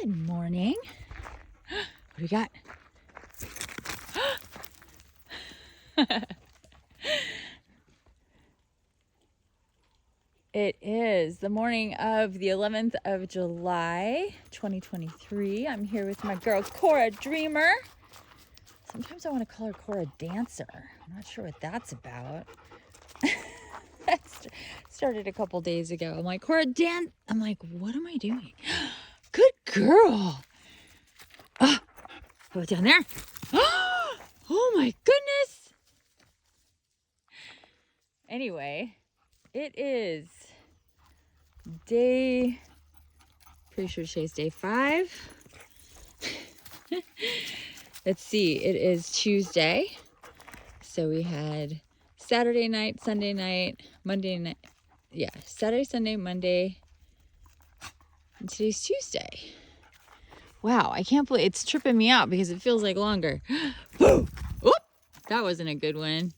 Good morning. What do we got? It is the morning of the 11th of July, 2023. I'm here with my girl, Cora Dreamer. Sometimes I want to call her Cora Dancer. I'm not sure what that's about. That started a couple days ago. I'm like, Cora Dan. I'm like, what am I doing? Good girl. Go down there. Oh my goodness. Anyway, it is pretty sure today's day 5. Let's see, it is Tuesday. So we had Saturday night, Sunday night, Monday night. Yeah, Saturday, Sunday, Monday. And today's Tuesday. Wow, I can't believe it's tripping me out because it feels like longer. Boom! Oop! That wasn't a good one.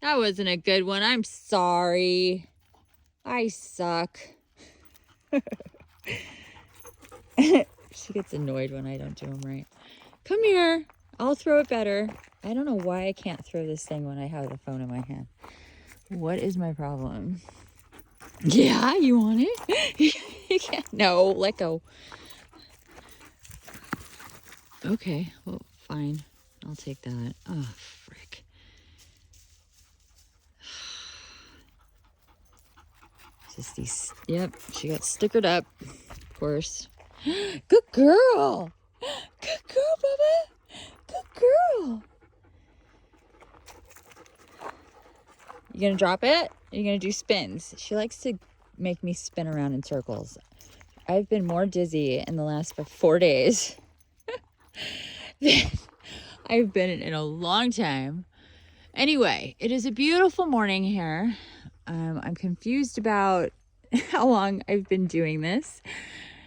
That wasn't a good one. I'm sorry. I suck. She gets annoyed when I don't do them right. Come here. I'll throw it better. I don't know why I can't throw this thing when I have the phone in my hand. What is my problem? Yeah, you want it? You can't. No, let go. Okay, well, fine. I'll take that. Oh, frick. Just these. Yep, she got stickered up, of course. Good girl. Good girl, Bubba. Good girl. You gonna drop it? Are you gonna do spins? She likes to make me spin around in circles. I've been more dizzy in the last 4 days than I've been in a long time. Anyway, it is a beautiful morning here. I'm confused about how long I've been doing this.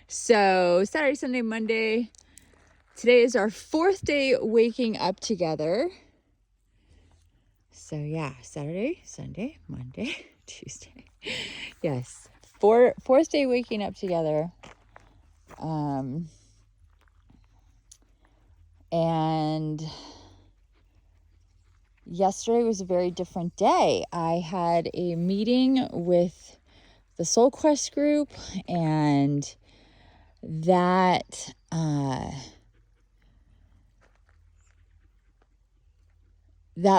So Saturday, Sunday, Monday. Today is our 4th day waking up together. So yeah, Saturday, Sunday, Monday, Tuesday. Yes, fourth day waking up together. And yesterday was a very different day. I had a meeting with the Soul Quest group, and that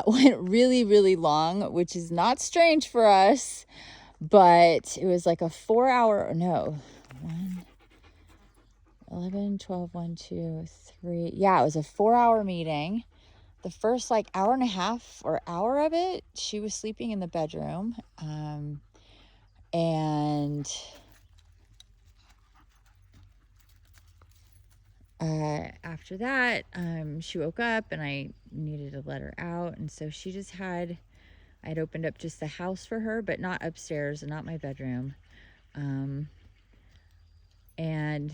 went really, really long, which is not strange for us, but it was like a 4-hour, no, 11, 12, 1, 2, 3. Yeah, it was a 4-hour meeting. The first like hour and a half or hour of it, she was sleeping in the bedroom. And after that, she woke up and I needed to let her out. And so she just I'd opened up just the house for her, but not upstairs and not my bedroom. And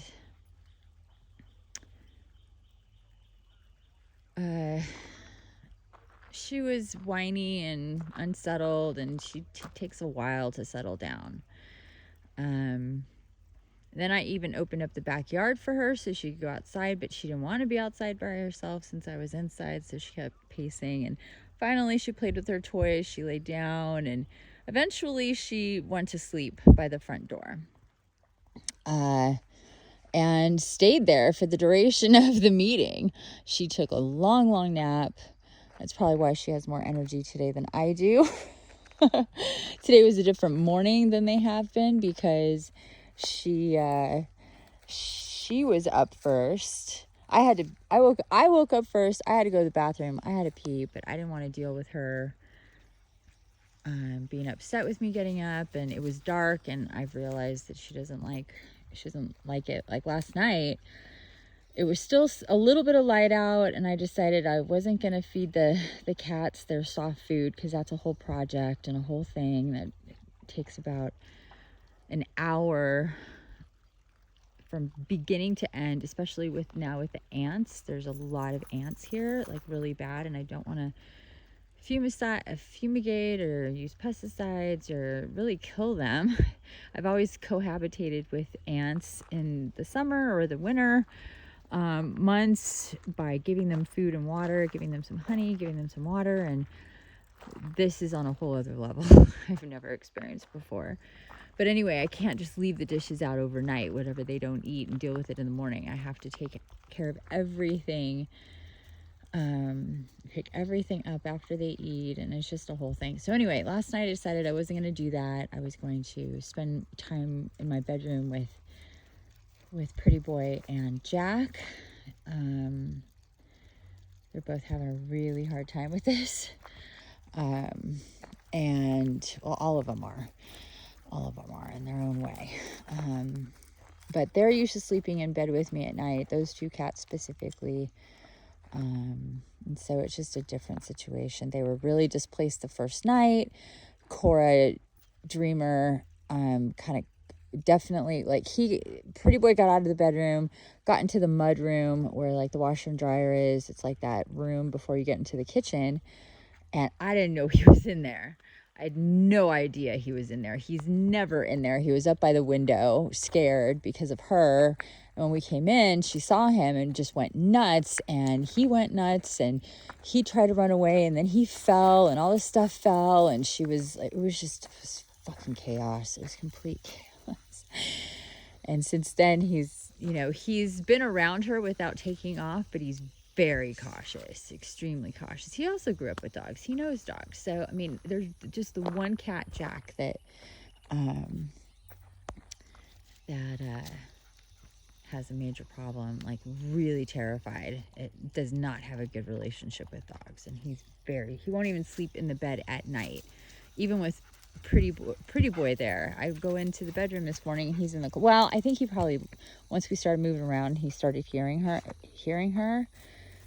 she was whiny and unsettled, and she takes a while to settle down. Then I even opened up the backyard for her so she could go outside, but she didn't want to be outside by herself since I was inside, so she kept pacing. And finally she played with her toys, she laid down, and eventually she went to sleep by the front door. And stayed there for the duration of the meeting. She took a long, long nap. That's probably why she has more energy today than I do. Today was a different morning than they have been because she was up first. I woke up first. I had to go to the bathroom. I had to pee, but I didn't want to deal with her being upset with me getting up, and it was dark, and I've realized that she doesn't like it. Like last night, it was still a little bit of light out, and I decided I wasn't going to feed the cats their soft food because that's a whole project and a whole thing that takes about an hour from beginning to end, especially with the ants. There's a lot of ants here, like really bad, and I don't want to fumigate or use pesticides or really kill them. I've always cohabitated with ants in the summer or the winter months by giving them food and water, giving them some honey, giving them some water, and this is on a whole other level I've never experienced before. But anyway, I can't just leave the dishes out overnight, whatever they don't eat, and deal with it in the morning. I have to take care of everything, pick everything up after they eat, and it's just a whole thing. So anyway, last night I decided I wasn't going to do that. I was going to spend time in my bedroom with Pretty Boy and Jack. They're both having a really hard time with this. And well, all of them are in their own way. But they're used to sleeping in bed with me at night, those two cats specifically. And so it's just a different situation. They were really displaced the first night. Cora Dreamer, kind of definitely, like, Pretty Boy got out of the bedroom, got into the mud room where like the washer and dryer is. It's like that room before you get into the kitchen. And I didn't know he was in there. I had no idea he was in there. He's never in there. He was up by the window, scared because of her. And when we came in, she saw him and just went nuts. And he went nuts and he tried to run away. And then he fell and all this stuff fell. And it was fucking chaos. It was complete chaos. And since then, he's been around her without taking off, but he's very cautious, extremely cautious. He also grew up with dogs. He knows dogs. So, I mean, there's just the one cat, Jack, that has a major problem, like really terrified. It does not have a good relationship with dogs. And he won't even sleep in the bed at night, even with Pretty Boy there. I go into the bedroom this morning and he's in well, I think he probably, once we started moving around, he started hearing her,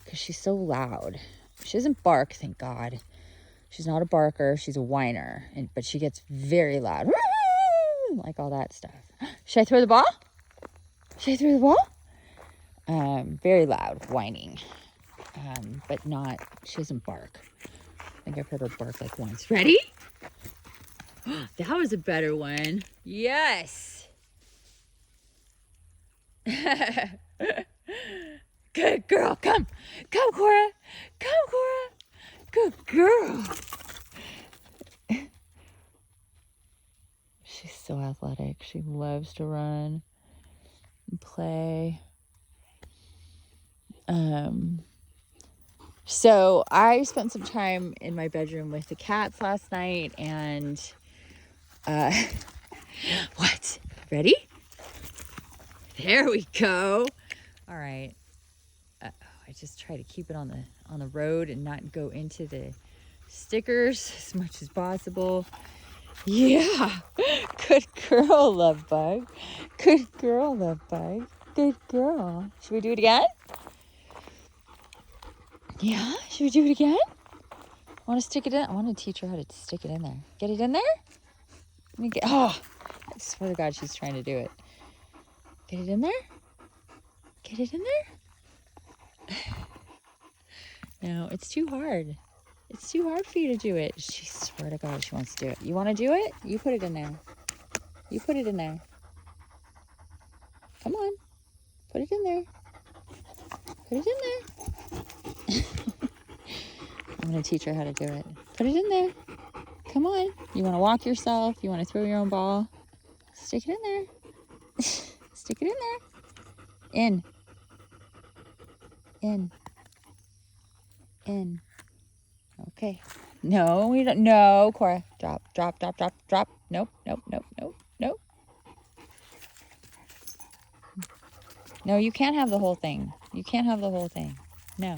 because she's so loud. She doesn't bark, thank God. She's not a barker. She's a whiner. But she gets very loud. Like all that stuff. Should I throw the ball? Very loud, whining. But she doesn't bark. I think I've heard her bark like once. Ready? That was a better one. Yes. Good girl. Come, Cora. Good girl. She's so athletic. She loves to run and play. So I spent some time in my bedroom with the cats last night, and what? Ready? There we go. All right. I just try to keep it on the road and not go into the stickers as much as possible. Yeah. Good girl, love bug. Good girl, love bug. Good girl. Should we do it again? Yeah? Should we do it again? Want to stick it in? I want to teach her how to stick it in there. Get it in there? I swear to God, she's trying to do it. Get it in there? Get it in there? No, it's too hard. It's too hard for you to do it. She swear to God, she wants to do it. You want to do it? You put it in there. You put it in there. Come on. Put it in there. Put it in there. I'm going to teach her how to do it. Put it in there. Come on. You want to walk yourself? You want to throw your own ball? Stick it in there. Stick it in there. In. Okay. No, we don't. No, Cora. Drop. Nope. No, you can't have the whole thing. You No.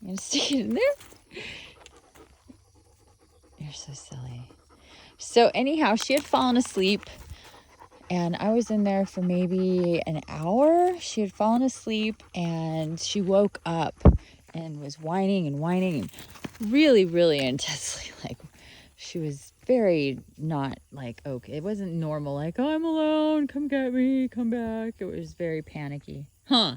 You gonna stick it in there? You're so silly. So anyhow, she had fallen asleep. And I was in there for maybe an hour. She had fallen asleep and she woke up and was whining and really, really intensely. Like, she was very not like, okay. It wasn't normal, like, oh, I'm alone. Come get me. Come back. It was very panicky. Huh.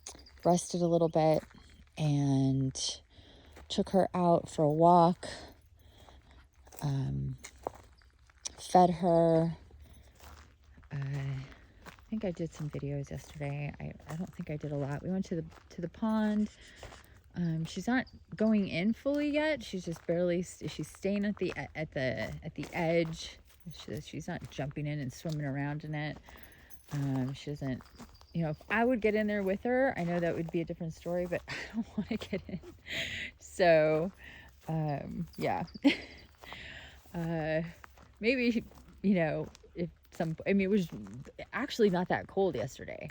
rested a little bit and took her out for a walk, fed her. I think I did some videos yesterday. I don't think I did a lot. We went to the pond. She's not going in fully yet. She's just barely. She's staying at the edge. She's not jumping in and swimming around in it. She doesn't. You know, if I would get in there with her, I know that would be a different story. But I don't want to get in. So, yeah. Maybe, you know, if I mean, it was actually not that cold yesterday.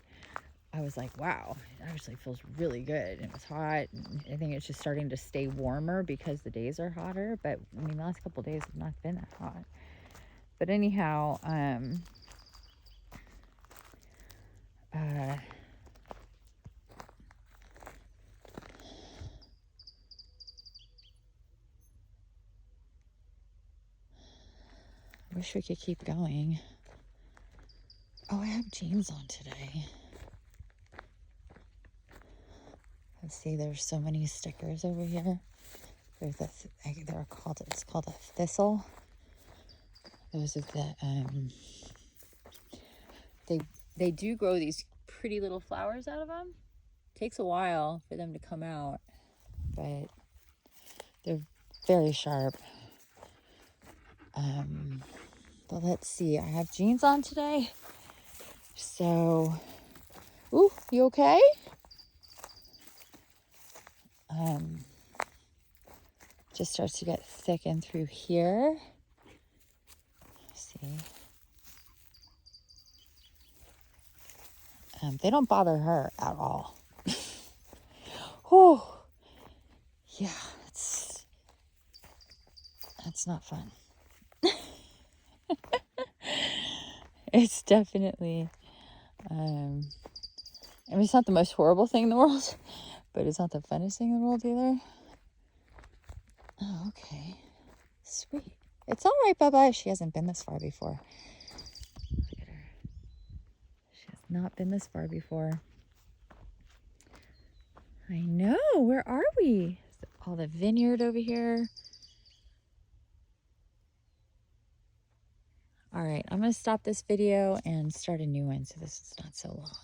I was like, wow, it actually feels really good. And it was hot. And I think it's just starting to stay warmer because the days are hotter. But I mean, the last couple of days have not been that hot. But anyhow, I wish we could keep going. Oh, I have jeans on today. Let's see, there's so many stickers over here. There's this, it's called a thistle. Those are they do grow these pretty little flowers out of them. Takes a while for them to come out, but they're very sharp. But let's see, I have jeans on today. So, ooh, you okay? Just starts to get thick in through here. Let's see. They don't bother her at all. Oh, yeah, that's not fun. It's definitely, I mean, it's not the most horrible thing in the world, but it's not the funnest thing in the world either. Oh, okay. Sweet. It's all right, Bubba. She hasn't been this far before. Look at her. She has not been this far before. I know. Where are we? All the vineyard over here. All right. I'm going to stop this video and start a new one so this is not so long.